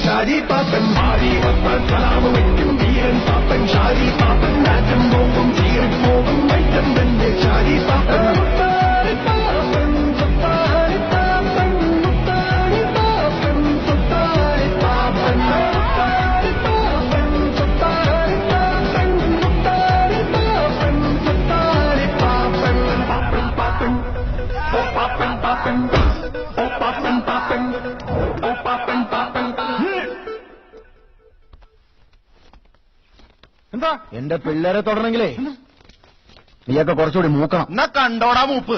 ഷാജി പാപ്പൻ മാറി സലാമ വയ്ക്കും വീരൻ പാപ്പൻ ഷാജി പാപ്പൻ നാറ്റം പോകും ചീറിപ്പോകും വൈറ്റം തന്നെ ഷാജി പാപ്പൻ എന്താ എന്റെ പിള്ളേരെ തൊടണമെങ്കിലേ നീയൊക്കെ കുറച്ചുകൂടി മൂക്കണം. എന്നാ കണ്ടോടാ മൂപ്പ്.